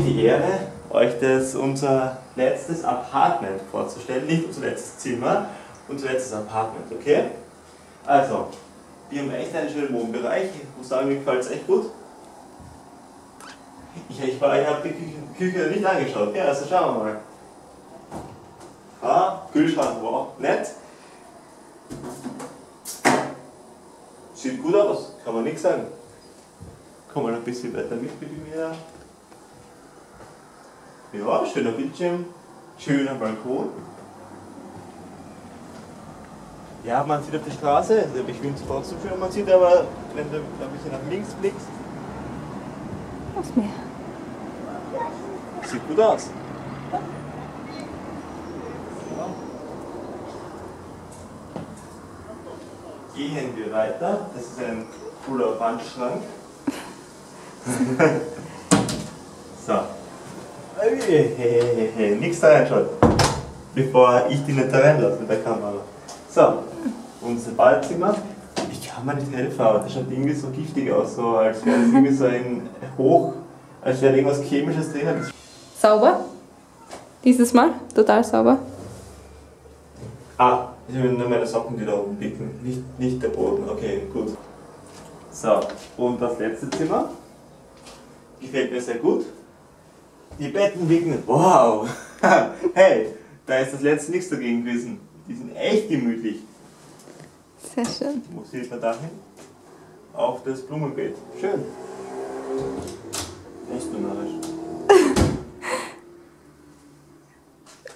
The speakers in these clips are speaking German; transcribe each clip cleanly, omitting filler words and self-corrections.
die Ehre, euch unser letztes Apartment vorzustellen. Nicht unser letztes Zimmer, unser letztes Apartment, okay? Also, wir haben echt einen schönen Wohnbereich. Ich muss sagen, mir gefällt es echt gut. Ich habe die Küche nicht angeschaut, ja, also schauen wir mal. Ah, Kühlschrank, wow, nett. Sieht gut aus, kann man nichts sagen. Komm mal ein bisschen weiter mit mir. Ja, schöner Bildschirm, schöner Balkon. Ja, man sieht auf die Straße, also ich will es trotzdem schön, man sieht aber, wenn du ein bisschen nach links blickst. Was mehr? Sieht gut aus. Gehen wir weiter, das ist ein cooler Wandschrank. So. Nichts da reinschauen, bevor ich die nicht da reinlasse mit der Kamera. So, unser Badezimmer. Ich kann mir nicht helfen, aber das schaut irgendwie so giftig aus, so als wäre es irgendwie so ein als wäre irgendwas Chemisches drin. Sauber? Dieses Mal? Total sauber? Ah, ich will nur meine Socken, die da oben liegen, nicht der Boden. Okay, gut. So, und das letzte Zimmer gefällt mir sehr gut. Die Betten liegen, wow! Hey, da ist das letzte nichts dagegen gewesen. Die sind echt gemütlich. Sehr schön. Wo sieht man dahin? Auf das Blumenbeet. Schön. Echt narrisch.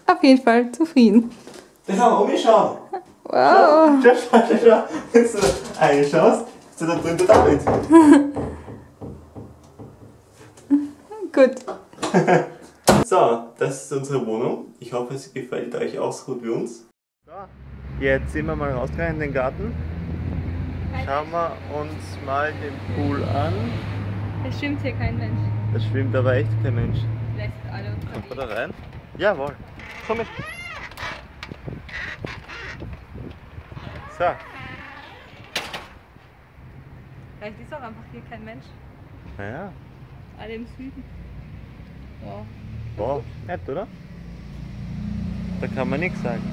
Auf jeden Fall zufrieden. Da kann man umschauen. Wow. Schau. Wenn du reinschaust, ist da drin der David. Gut. So, das ist unsere Wohnung. Ich hoffe, es gefällt euch auch so gut wie uns. So, jetzt sind wir mal rausgegangen in den Garten. Schauen wir uns mal den Pool an. Es schwimmt hier kein Mensch. Da schwimmt aber echt kein Mensch. Lässt alle Kommt man da rein? Jawohl. Komm mit. So. Vielleicht ist auch einfach hier kein Mensch. Naja. Alle im Süden. Wow. Wow, nett, oder? Da kann man nichts sagen.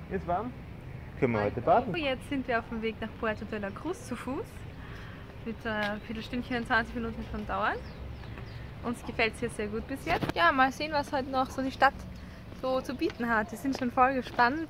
Ist warm? Können wir heute baden? Jetzt sind wir auf dem Weg nach Puerto de la Cruz zu Fuß. Wird ein Viertelstündchen, 20 Minuten schon dauern. Uns gefällt es hier sehr gut bis jetzt. Ja, mal sehen, was heute noch so die Stadt so zu bieten hat. Wir sind schon voll gespannt.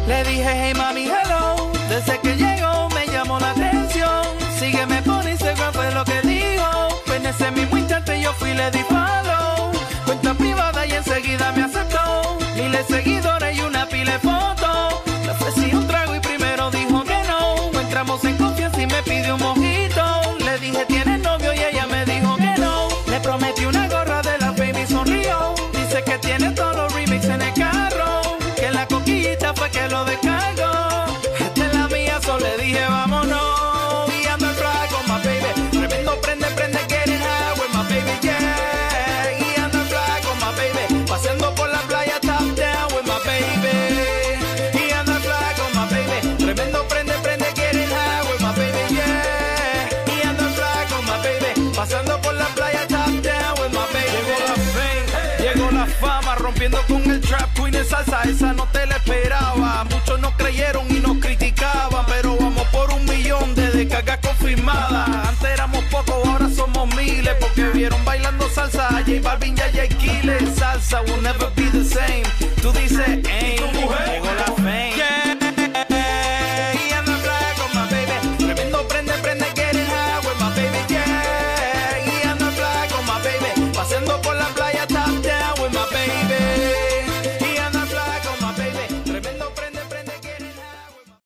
Le dije, hey mami, hello. Desde que llegó me llamó la atención. Sígueme por Instagram, fue lo que dijo. En ese mismo instante yo fui, le di follow. Cuenta privada y enseguida me aceptó. Miles de seguidores y una pila de fotos. Le ofrecí un trago y primero dijo que no. Entramos en confianza y me pidió un mojito. Le dije, ¿tienes novio? Y ella me dijo que no. Le prometí una gorra de la baby, sonrió. Dice que tiene todos los remix en el carro. Que la coquillita fue que lo descargó. Esta es la mía, solo le dije vámonos. Y ando en fly con my baby. Tremendo prende, getting high with my baby, yeah. Y ando en fly con my baby. Paseando por la playa, top down with my baby. Y ando en fly con my baby. Tremendo prende, getting high with my baby, yeah. Y ando en fly con my baby. Pasando por la playa, top down with my baby. Llegó la fame, llegó la fama, rompiendo con el trap queen en salsa, esa no te la esperaba. Muchos no creyeron y nos criticaban, pero vamos por 1 millón de descargas confirmadas. Antes éramos pocos, ahora somos miles, porque vieron bailando salsa a J Balvin y a Jay Killer. Salsa will never